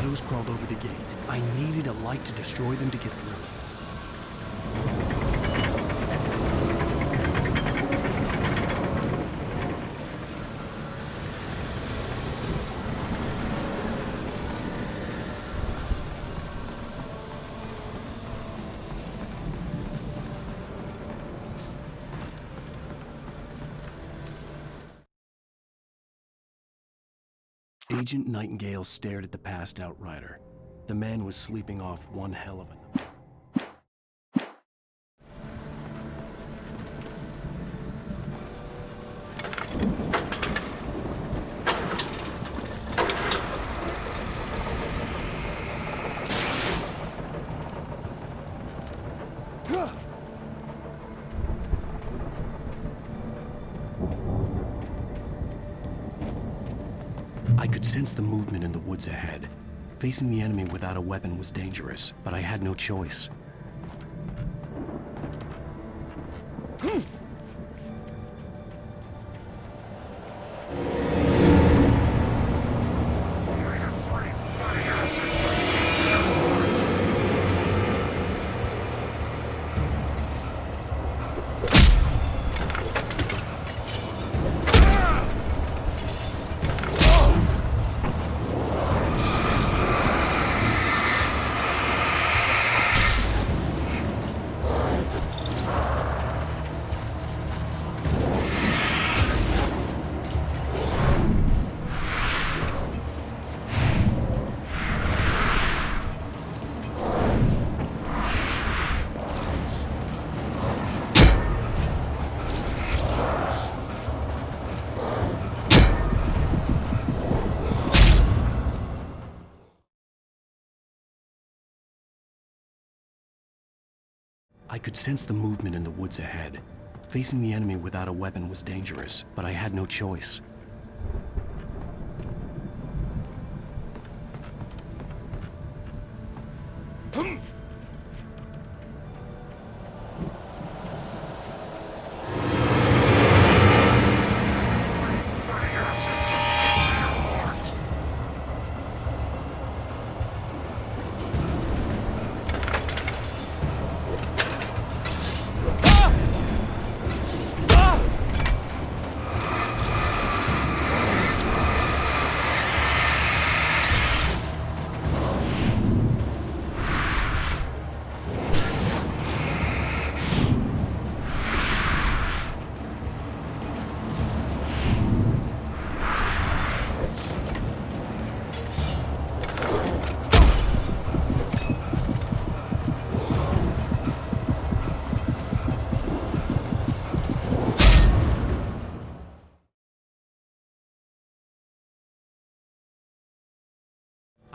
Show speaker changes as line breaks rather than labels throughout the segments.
shadows crawled over the gate. I needed a light to destroy them to get through. Agent Nightingale stared at the passed out rider. The man was sleeping off one hell of a night. I could sense the movement in the woods ahead. Facing the enemy without a weapon was dangerous, but I had no choice. I could sense the movement in the woods ahead. Facing the enemy without a weapon was dangerous, but I had no choice.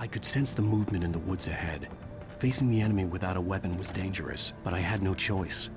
I could sense the movement in the woods ahead. Facing the enemy without a weapon was dangerous, but I had no choice.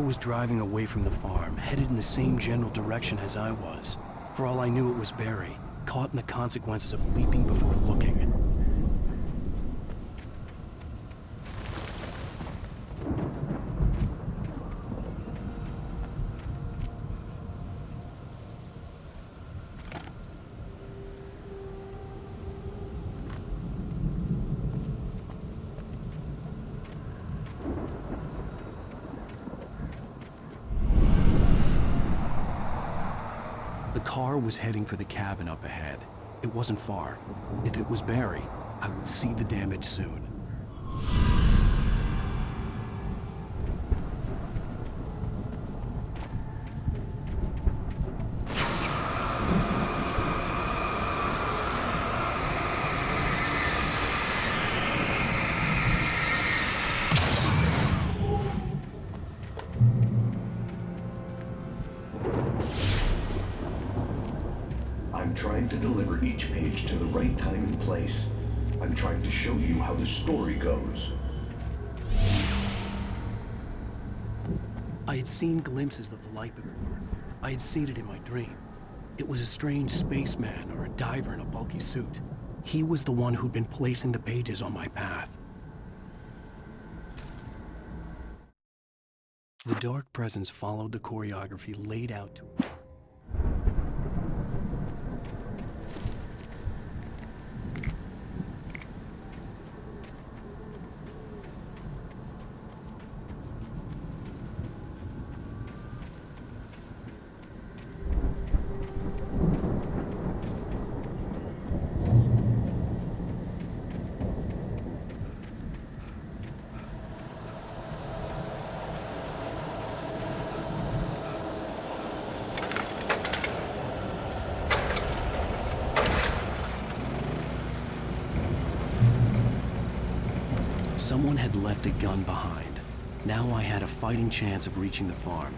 Was driving away from the farm, headed in the same general direction as I was. For all I knew, it was Barry, caught in the consequences of leaping before looking. The car was heading for the cabin up ahead. It wasn't far. If it was Barry, I would see the damage soon.
I'm trying to deliver each page to the right time and place. I'm trying to show you how the story goes.
I had seen glimpses of the light before. I had seen it in my dream. It was a strange spaceman or a diver in a bulky suit. He was the one who'd been placing the pages on my path. The dark presence followed the choreography laid out to it. Someone had left a gun behind. Now I had a fighting chance of reaching the farm.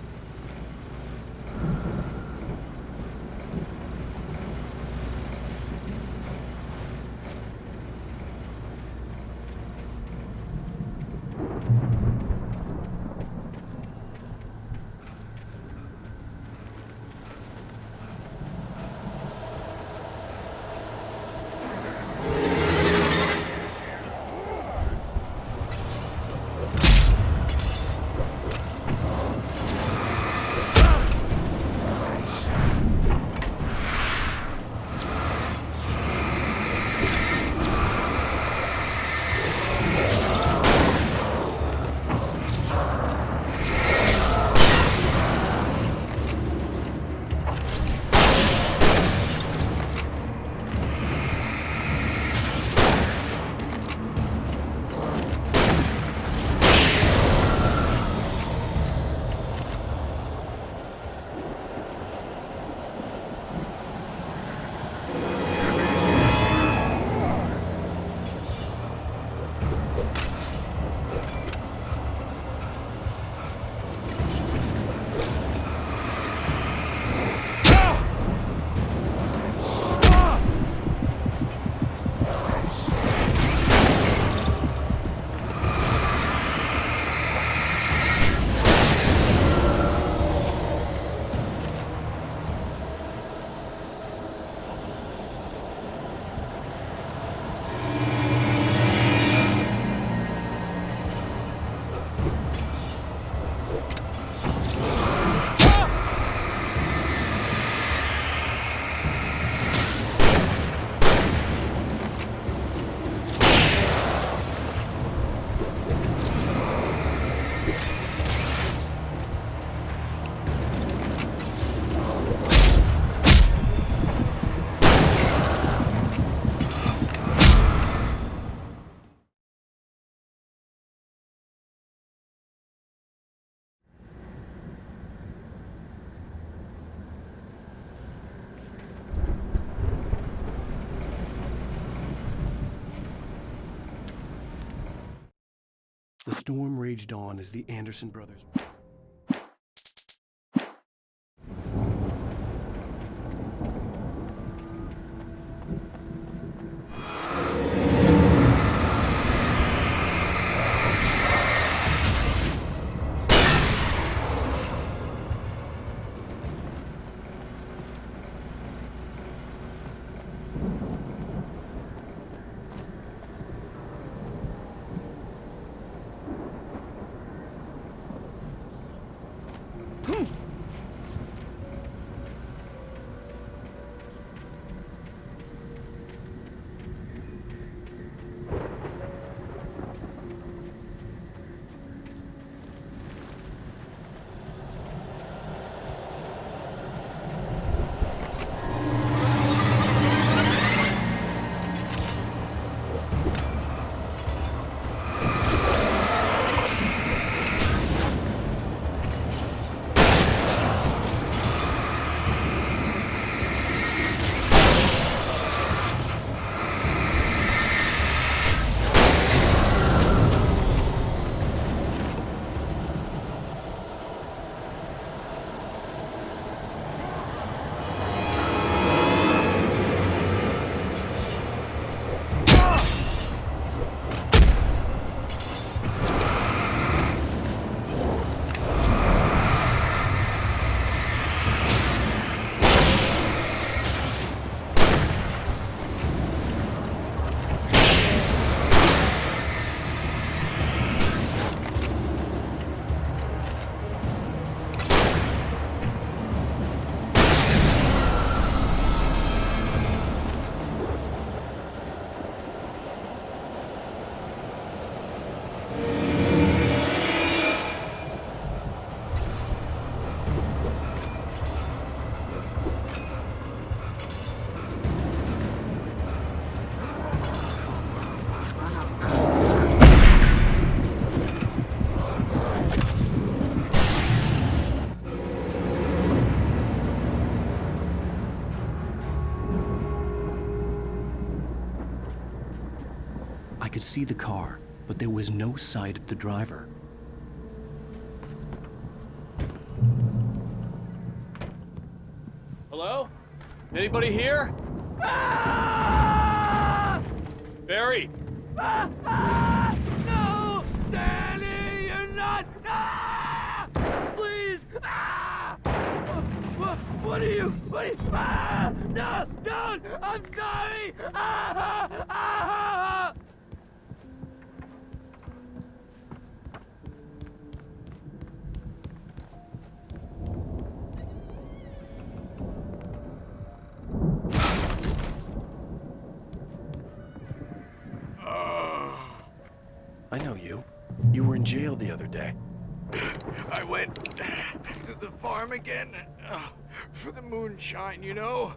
The storm raged on as the Anderson brothers... could see the car, but there was no sight of the driver.
Hello? Anybody here? Barry!
No! Danny, you're not! Please! What are you? No! Don't! I'm sorry!
I know you. You were in jail the other day.
I went to the farm again for the moonshine, you know?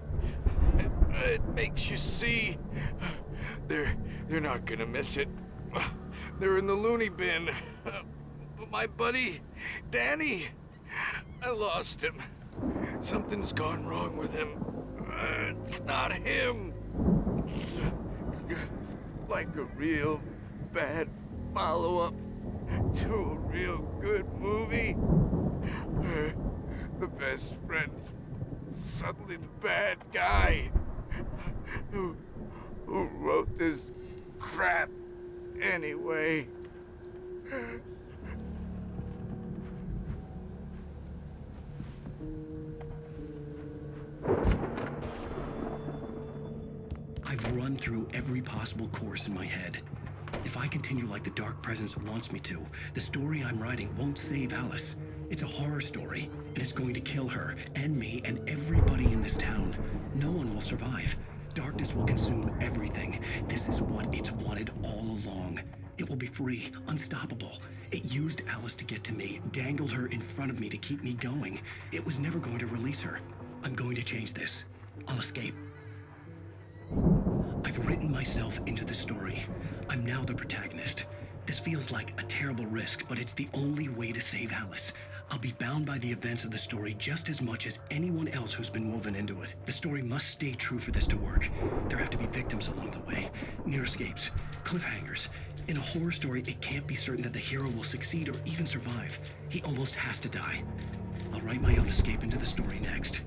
It makes you see. They're not gonna miss it. They're in the loony bin. But my buddy, Danny, I lost him. Something's gone wrong with him. It's not him. Like a real bad follow-up to a real good movie. The best friend's suddenly the bad guy who wrote this crap anyway.
I've run through every possible course in my head. If I continue like the Dark Presence wants me to, the story I'm writing won't save Alice. It's a horror story, and it's going to kill her, and me, and everybody in this town. No one will survive. Darkness will consume everything. This is what it's wanted all along. It will be free, unstoppable. It used Alice to get to me, dangled her in front of me to keep me going. It was never going to release her. I'm going to change this. I'll escape. I've written myself into the story. I'm now the protagonist. This feels like a terrible risk, but it's the only way to save Alice. I'll be bound by the events of the story just as much as anyone else who's been woven into it. The story must stay true for this to work. There have to be victims along the way, near escapes, cliffhangers. In a horror story, it can't be certain that the hero will succeed or even survive. He almost has to die. I'll write my own escape into the story next.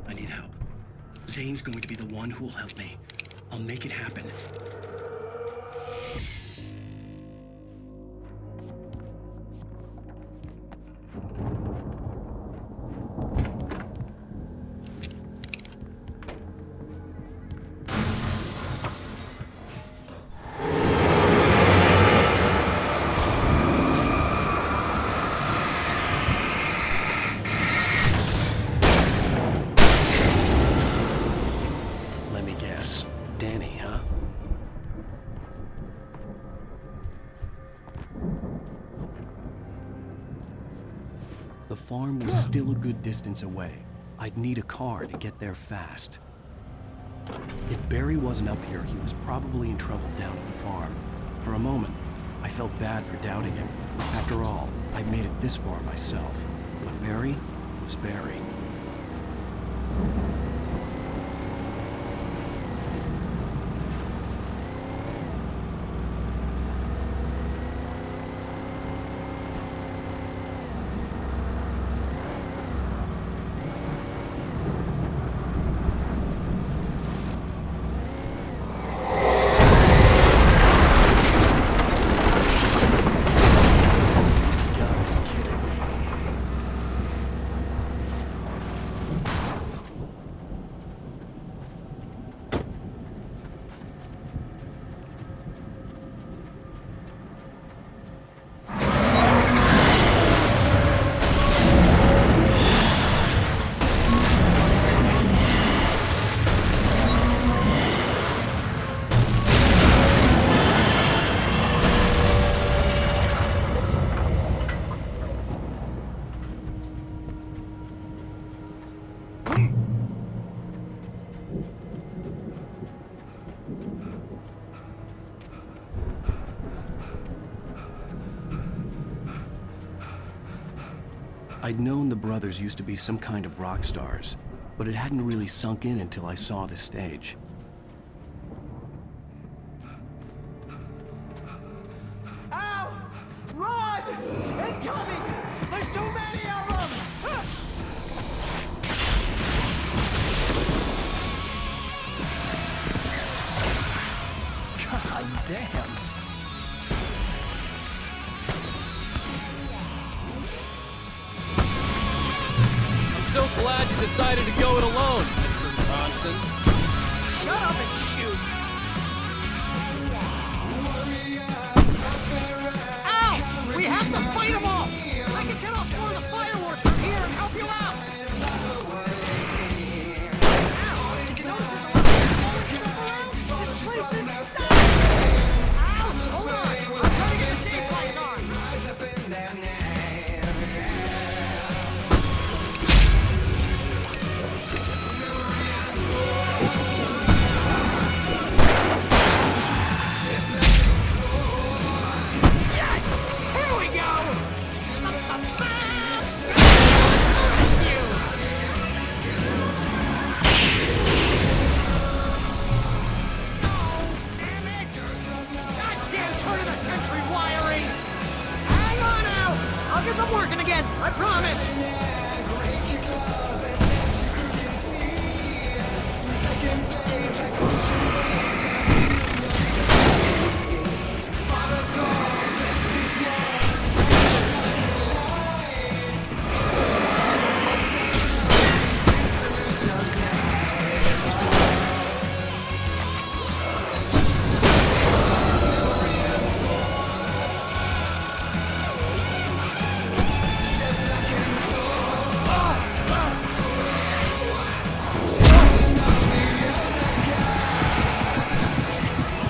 I need help. Zane's going to be the one who will help me. I'll make it happen. Let me guess. Danny, huh? The farm was still a good distance away. I'd need a car to get there fast. If Barry wasn't up here, he was probably in trouble down at the farm. For a moment, I felt bad for doubting him. After all, I'd made it this far myself. But Barry was Barry. I'd known the brothers used to be some kind of rock stars, but it hadn't really sunk in until I saw the stage.
Damn.
I'm so glad you decided to go it alone, Mr. Bronson.
Shut up and shoot! Ow! We have to fight them off! I can set off more of the fireworks from here and help you out! Ow! Did you notice there's a lot of fireworks stuff around? This place is stuck! Ow! Hold on! I'm trying to get the stage lights on! Yes! Here we go! Rescue! No! Damn it! Goddamn turn of the century wiring! Hang on now! I'll get them working again, I promise!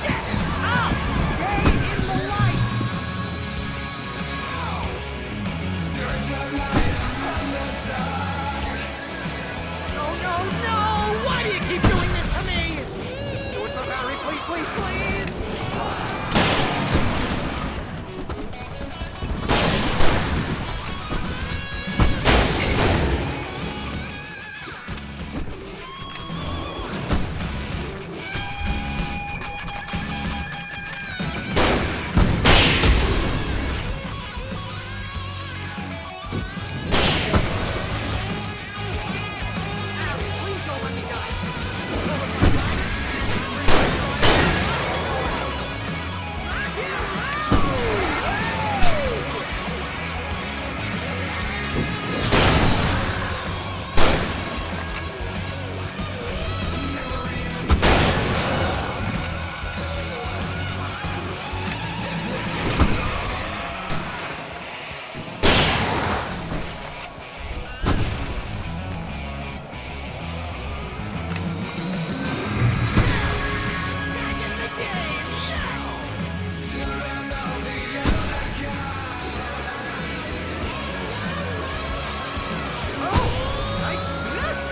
Yes! Ow! Stay in the light! No, no, no! Why do you keep doing this to me? Do it for Barry, please, please, please! Ow, please don't let me die. Back in the game, yes! Oh, I missed!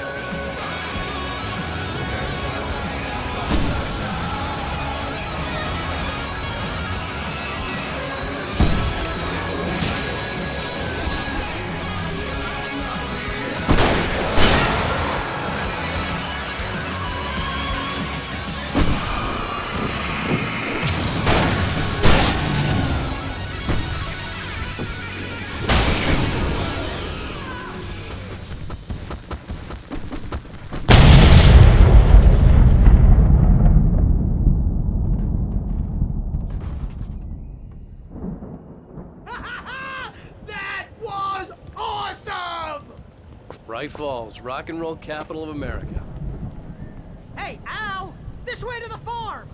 That was awesome!
Bright Falls, rock and roll capital of America.
Hey, Al! This way to the farm!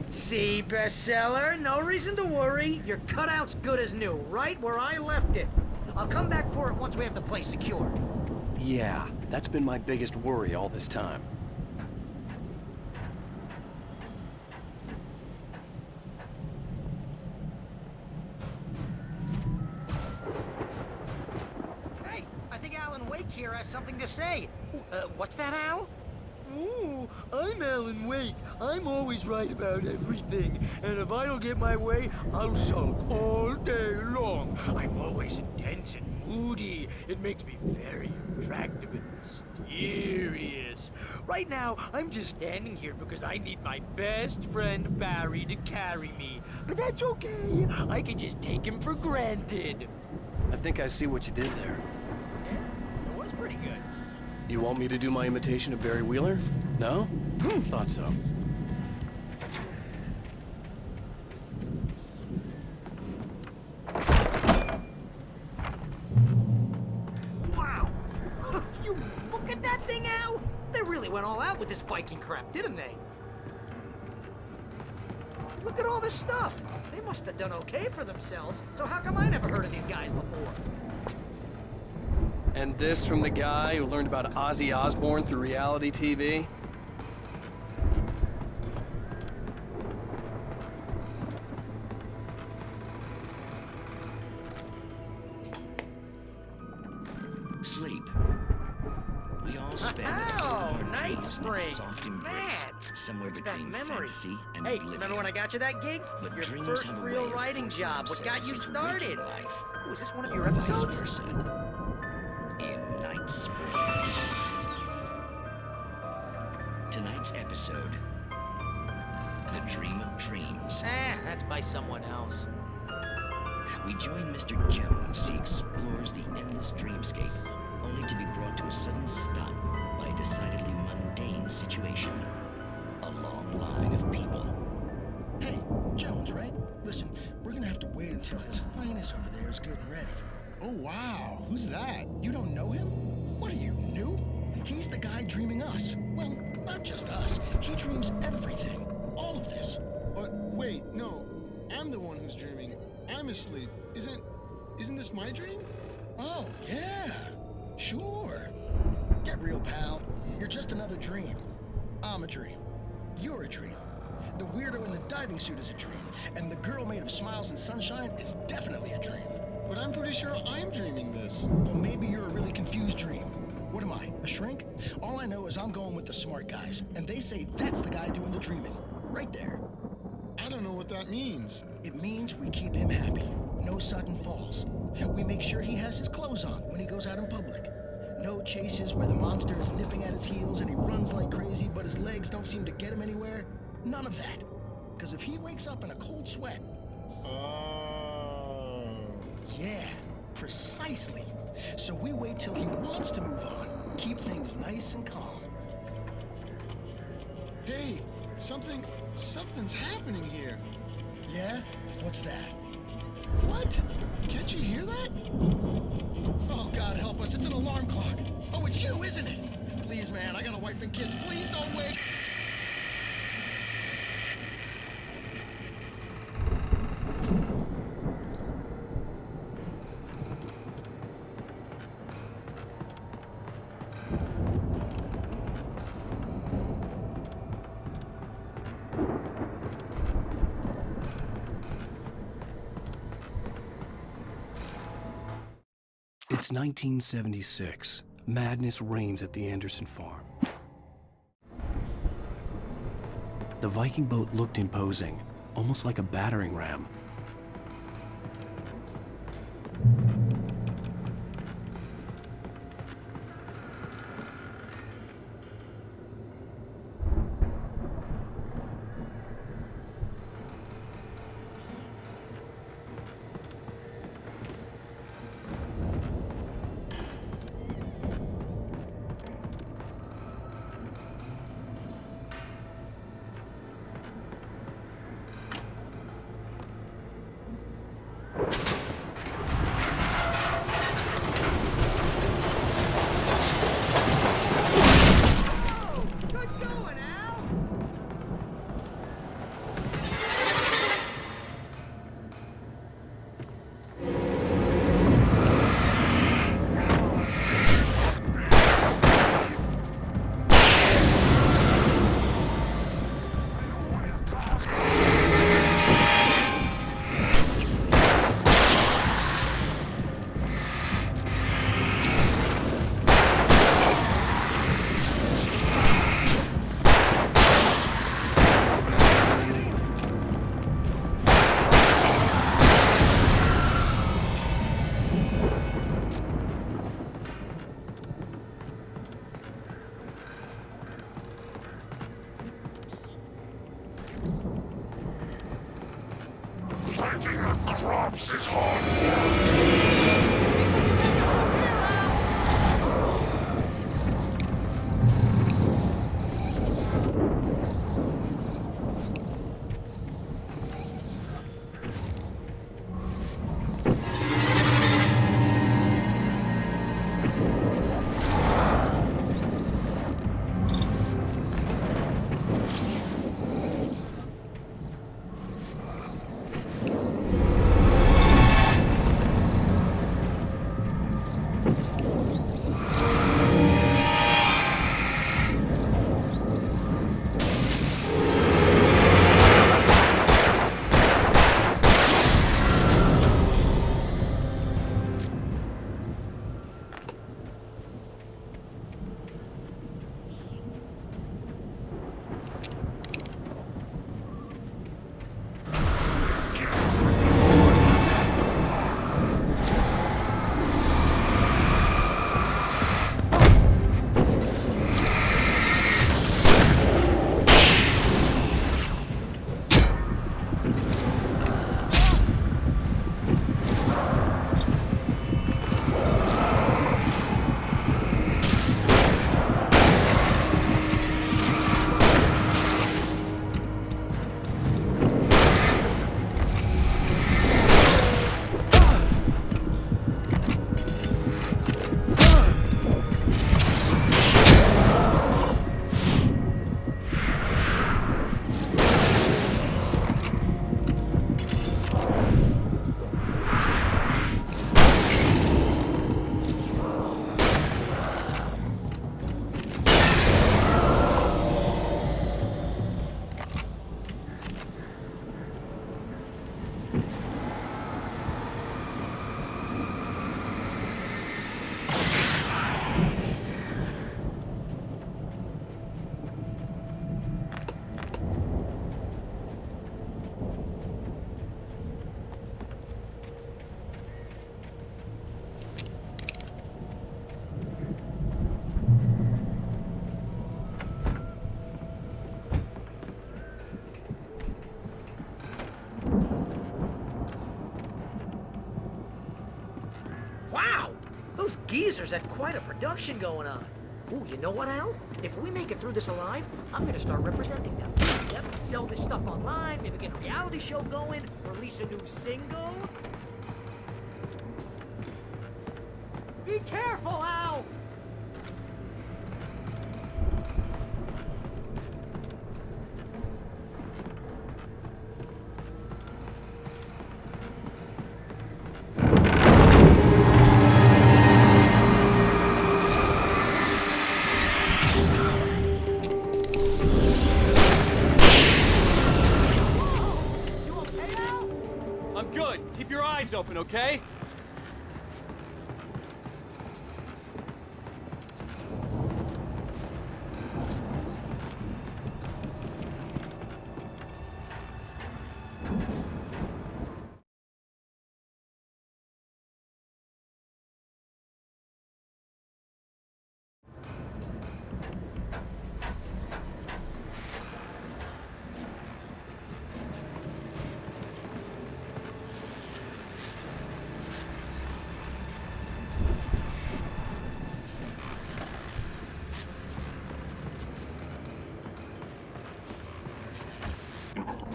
See, bestseller? No reason to worry. Your cutout's good as new, right where I left it. I'll come back for it once we have the place secured.
Yeah, that's been my biggest worry all this time.
Hey, I think Alan Wake here has something to say. What's that, Al?
Ooh, I'm Alan Wake. I'm always right about everything. And if I don't get my way, I'll sulk all day long. I'm always intense and moody. It makes me very attractive and mysterious. Right now, I'm just standing here because I need my best friend Barry to carry me. But that's okay. I can just take him for granted.
I think I see what you did there.
Yeah, it was pretty good.
You want me to do my imitation of Barry Wheeler? No? Thought so.
Wow! You look at that thing, Al! They really went all out with this Viking crap, didn't they? Look at all this stuff. They must have done okay for themselves, so how come I never heard of these guys before?
And this from the guy who learned about Ozzy Osbourne through reality TV?
Sleep. We all spend
Oh,
our
Night
dreams in its
Springs.
soft embrace,
Man,
somewhere
brings back
between
memories.
fantasy and
Hey,
oblivion.
remember when I got you that gig?
But
Your
dreams
first
have a
real
way of
writing
forcing
job. What got you
themselves into
started?
waking life.
Oh, is this one of your
Vice
episodes?
versa. In Night Springs. Tonight's episode, The Dream of Dreams.
That's by someone else.
We join Mr. Jones as he explores the endless dreamscape, only to be brought to a sudden stop by a decidedly mundane situation. A long line of people.
Hey, Jones, right? Listen, we're gonna have to wait until His Highness over there is good and ready.
Oh, wow. Who's that?
You don't know him? What are you, new? He's the guy dreaming us. Well, not just us. He dreams everything. All of this.
But wait, no. I'm the one who's dreaming. I'm asleep. Isn't this my dream?
Oh, yeah. Sure. Get real, pal. You're just another dream. I'm a dream. You're a dream. The weirdo in the diving suit is a dream. And the girl made of smiles and sunshine is definitely a dream.
But I'm pretty sure I'm dreaming this.
Well, maybe you're a really confused dream. What am I, a shrink? All I know is I'm going with the smart guys, and they say that's the guy doing the dreaming. Right there.
I don't know what that means.
It means we keep him happy. No sudden falls. We make sure he has his clothes on when he goes out in public. No chases where the monster is nipping at his heels and he runs like crazy, but his legs don't seem to get him anywhere. None of that. Because if he wakes up in a cold sweat...
Oh.
Yeah, precisely. So we wait till he wants to move on. Keep things nice and calm.
Hey, something's happening here.
Yeah? What's that?
What? Can't you hear that?
Oh, God help us, it's an alarm clock. Oh, it's you, isn't it? Please, man, I got a wife and kids. Please don't wait.
It's 1976. Madness reigns at the Anderson farm. The Viking boat looked imposing, almost like a battering ram.
Planting of crops is hard.
Wow! Those geezers had quite a production going on. Ooh, you know what, Al? If we make it through this alive, I'm gonna start representing them. Yep, sell this stuff online, maybe get a reality show going, release a new single. Be careful, Al!
I'm good. Keep your eyes open, okay?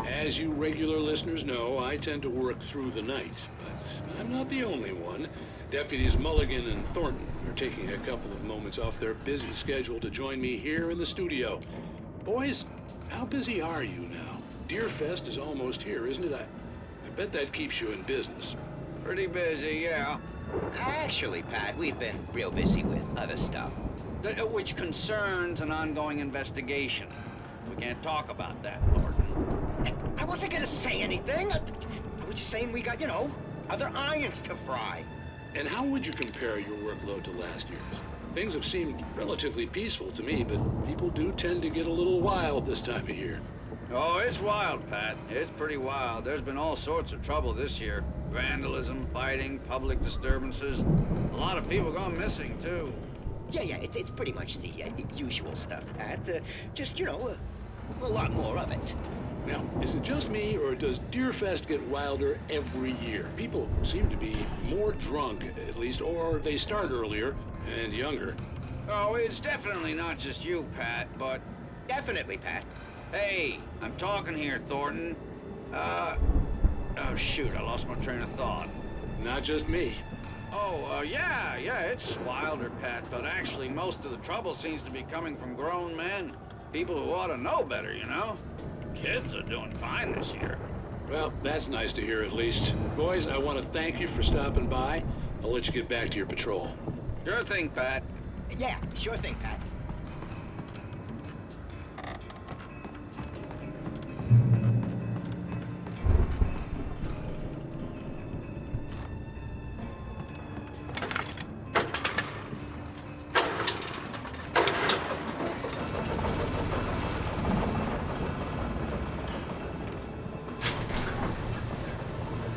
As you regular listeners know, I tend to work through the night, but I'm not the only one. Deputies Mulligan and Thornton are taking a couple of moments off their busy schedule to join me here in the studio. Boys, how busy are you now? Deerfest is almost here, isn't it? I bet that keeps you in business.
Pretty busy, yeah. Actually, Pat, we've been real busy with other stuff, which concerns an ongoing investigation. We can't talk about that, Thornton. I wasn't gonna say anything. I was just saying we got, other irons to fry.
And how would you compare your workload to last year's? Things have seemed relatively peaceful to me, but people do tend to get a little wild this time of year.
Oh, it's wild, Pat. It's pretty wild. There's been all sorts of trouble this year. Vandalism, fighting, public disturbances. A lot of people gone missing, too.
Yeah, it's pretty much the usual stuff, Pat. Just, a lot more of it.
Now, is it just me, or does Deerfest get wilder every year? People seem to be more drunk, at least, or they start earlier and younger.
Oh, it's definitely not just you, Pat, but...
Definitely, Pat.
Hey, I'm talking here, Thornton. Oh, shoot, I lost my train of thought.
Not just me.
Oh, yeah, it's wilder, Pat, but actually most of the trouble seems to be coming from grown men. People who ought to know better, you know? Kids are doing fine this year.
Well, that's nice to hear at least. Boys, I want to thank you for stopping by. I'll let you get back to your patrol.
Sure thing, Pat.
Yeah, sure thing, Pat.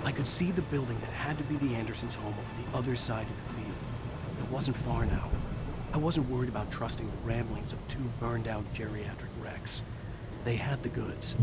I could see the building that had to be the Andersons' home on the other side of the field. It wasn't far now. I wasn't worried about trusting the ramblings of two burned-out geriatric wrecks. They had the goods.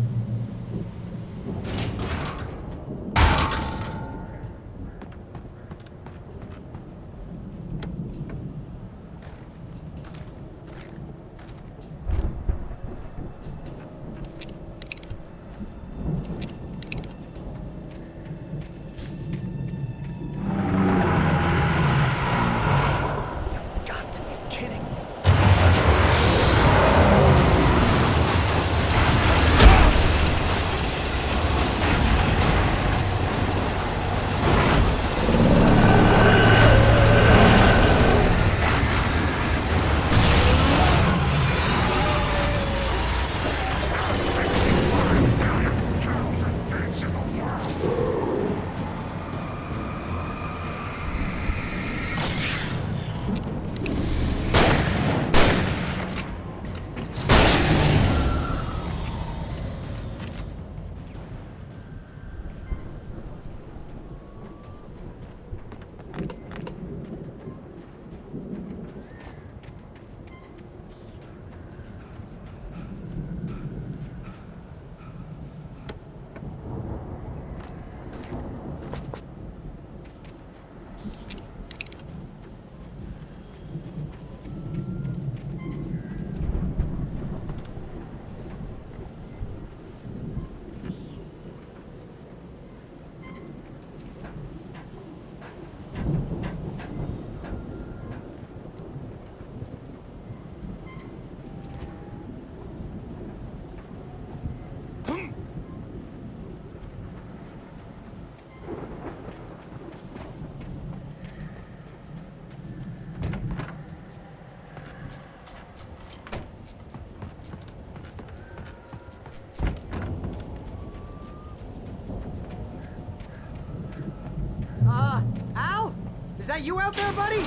Al? Is that you out there, buddy?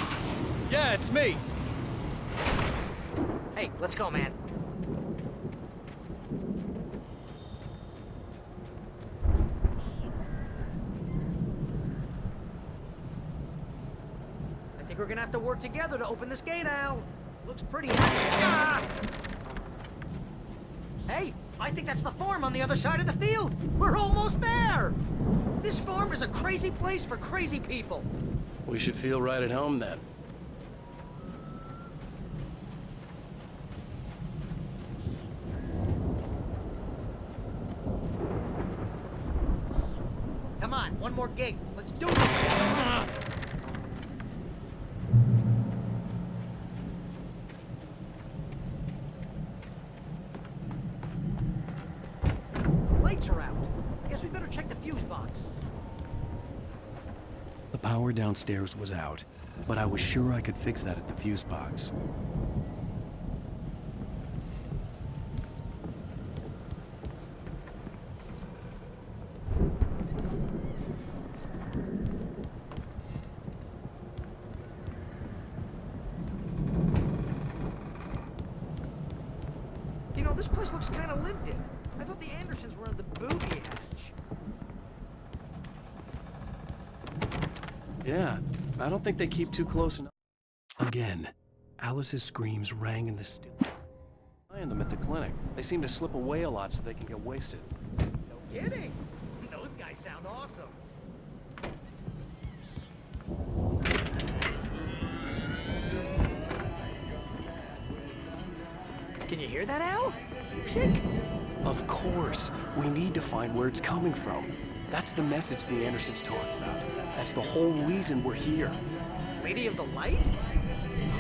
Yeah, it's me.
Hey, let's go, man. I think we're gonna have to work together to open this gate, Al. Looks pretty heavy. Ah! Hey, I think that's the farm on the other side of the field. We're almost there. This farm is a crazy place for crazy people.
We should feel right at home then.
Come on, one more gate. Let's do this. Lights are out. Guess we better check the fuse box.
The power downstairs was out, but I was sure I could fix that at the fuse box.
You know, this place looks kind of lived in. I thought the Andersons were in the booby hatch.
Yeah, I don't think they keep too close enough. Again, Alice's screams rang in the still.
Find them at the clinic. They seem to slip away a lot so they can get wasted.
No kidding. Those guys sound awesome. Can you hear that, Al? Music?
Of course. We need to find where it's coming from. That's the message the Andersons talked about. That's the whole reason we're here.
Lady of the Light?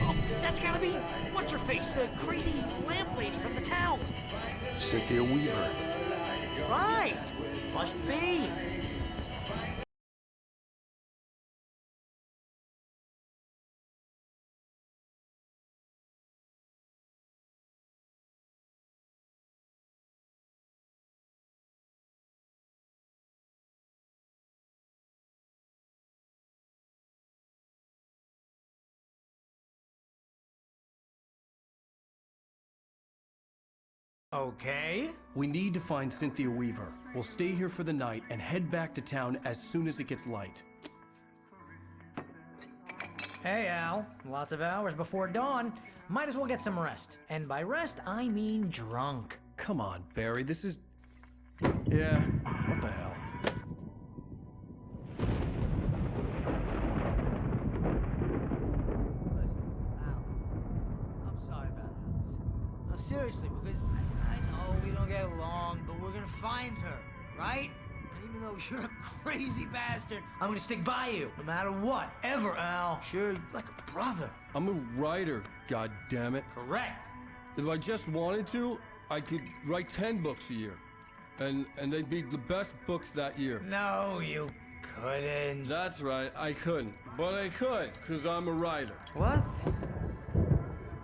Oh, that's gotta be what's-her-face, the crazy lamp lady from the town.
Cynthia Weaver.
Right. Must be. Okay.
We need to find Cynthia Weaver. We'll stay here for the night and head back to town as soon as it gets light.
Hey, Al. Lots of hours before dawn. Might as well get some rest. And by rest, I mean drunk.
Come on, Barry, this is... Yeah, what the hell?
I'm sorry about this. No, seriously, because I know we don't get along, but we're gonna find her, right? And even though you're a crazy bastard, I'm gonna stick by you, no matter what, ever, Al. Sure, like a brother.
I'm a writer, goddammit.
Correct.
If I just wanted to, I could write 10 books a year. And they'd be the best books that year.
No, you couldn't.
That's right, I couldn't. But I could, because I'm a writer.
What?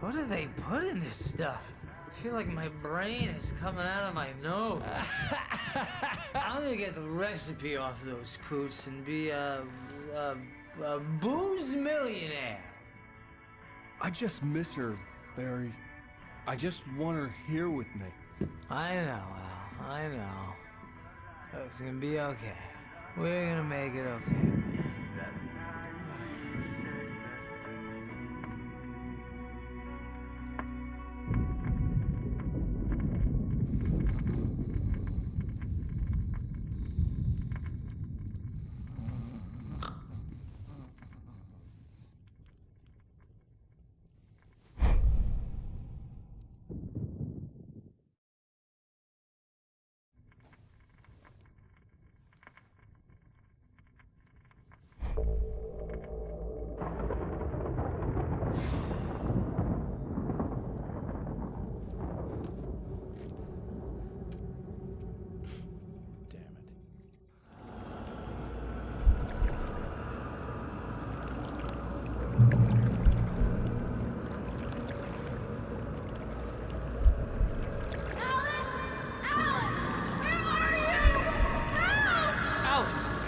What do they put in this stuff? I feel like my brain is coming out of my nose. I'm gonna get the recipe off those coots and be a booze millionaire.
I just miss her, Barry. I just want her here with me.
I know, Al. I know. It's gonna be okay. We're gonna make it okay.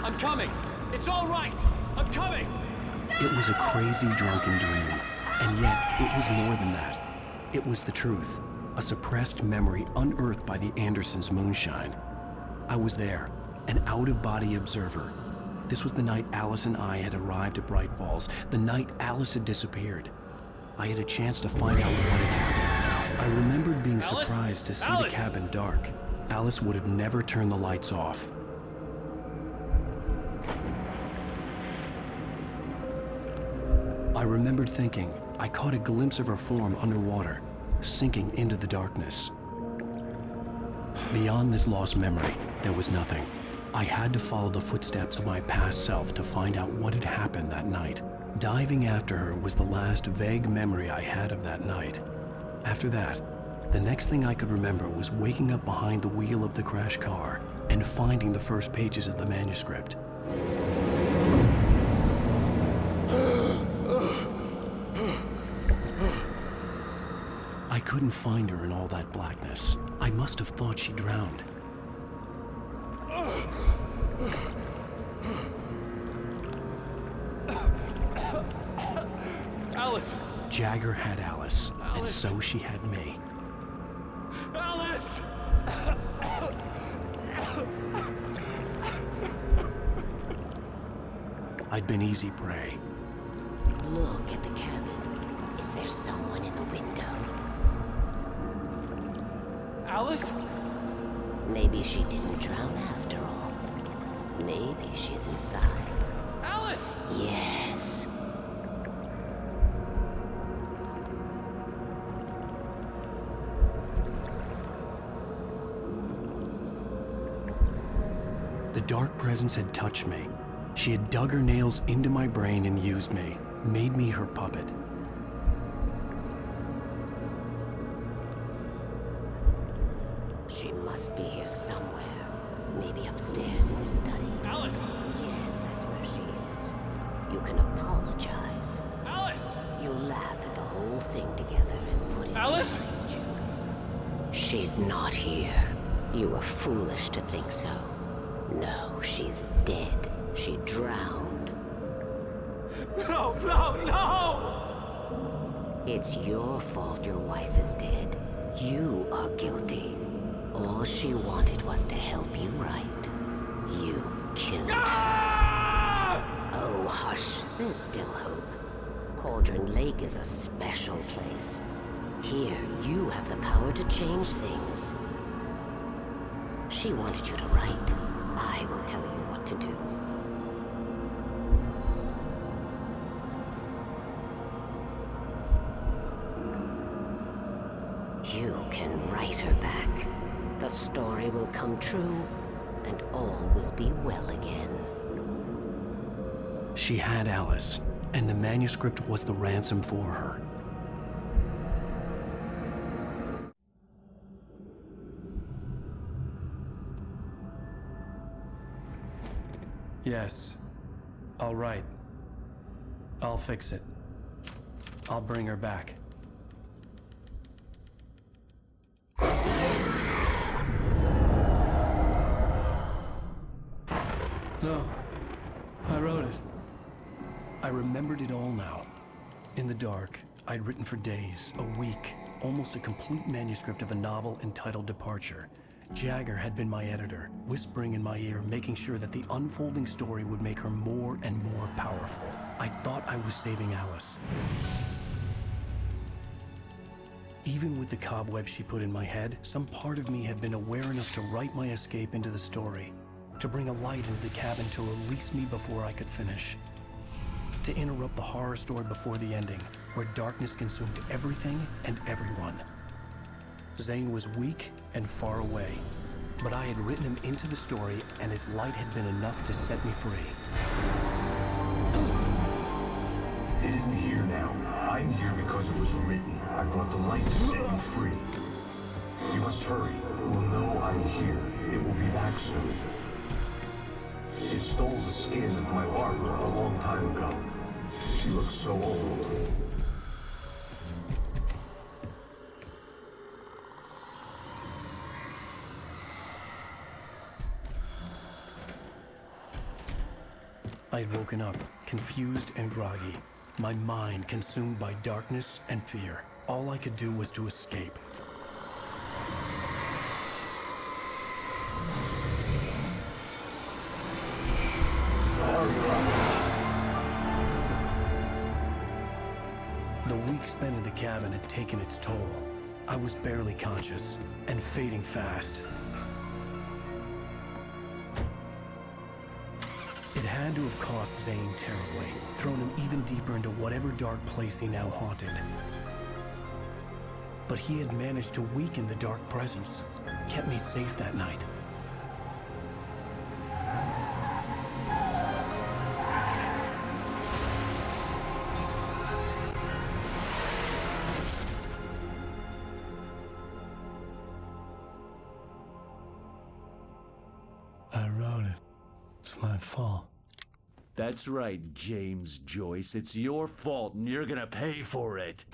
I'm coming! It's all right! I'm coming!
It was a crazy, drunken dream, and yet it was more than that. It was the truth, a suppressed memory unearthed by the Andersons' moonshine. I was there, an out-of-body observer. This was the night Alice and I had arrived at Bright Falls, the night Alice had disappeared. I had a chance to find out what had happened. I remembered being surprised to see the cabin dark. Alice would have never turned the lights off. I remembered thinking I caught a glimpse of her form underwater, sinking into the darkness. Beyond this lost memory, there was nothing. I had to follow the footsteps of my past self to find out what had happened that night. Diving after her was the last vague memory I had of that night. After that, the next thing I could remember was waking up behind the wheel of the crashed car and finding the first pages of the manuscript. I couldn't find her in all that blackness. I must have thought she drowned.
Alice!
Jagger had Alice, and so she had me.
Alice!
I'd been easy prey.
Look at the cabin. Is there someone in the window?
Alice?
Maybe she didn't drown after all. Maybe she's inside.
Alice!
Yes.
The dark presence had touched me. She had dug her nails into my brain and used me, made me her puppet.
She must be here somewhere. Maybe upstairs in the study.
Alice!
Yes, that's where she is. You can apologize.
Alice!
You laugh at the whole thing together and put it
Alice?
behind you. She's not here. You were foolish to think so. No, she's dead. She drowned.
No, no, no!
It's your fault your wife is dead. You are guilty. All she wanted was to help you right. You killed her. Oh, hush. There's still hope. Cauldron Lake is a special place. Here, you have the power to change things. She wanted you to write. I will tell you what to do. You can write her back. The story will come true, and all will be well again.
She had Alice, and the manuscript was the ransom for her. Yes. All right. I'll fix it. I'll bring her back. No. I wrote it. I remembered it all now. In the dark, I'd written for days, a week, almost a complete manuscript of a novel entitled Departure. Jagger had been my editor, whispering in my ear, making sure that the unfolding story would make her more and more powerful. I thought I was saving Alice. Even with the cobwebs she put in my head, some part of me had been aware enough to write my escape into the story, to bring a light into the cabin to release me before I could finish, to interrupt the horror story before the ending, where darkness consumed everything and everyone. Zane was weak and far away, but I had written him into the story, and his light had been enough to set me free.
It isn't here now. I'm here because it was written. I brought the light to set you free. You must hurry. It will know I'm here. It will be back soon. It stole the skin of my Barbara a long time ago. She looks so old.
I had woken up, confused and groggy, my mind consumed by darkness and fear. All I could do was to escape. The week spent in the cabin had taken its toll. I was barely conscious, and fading fast. It had to have cost Zane terribly, thrown him even deeper into whatever dark place he now haunted. But he had managed to weaken the dark presence, kept me safe that night. I wrote it. It's my fault.
That's right, James Joyce. It's your fault, and you're gonna pay for it.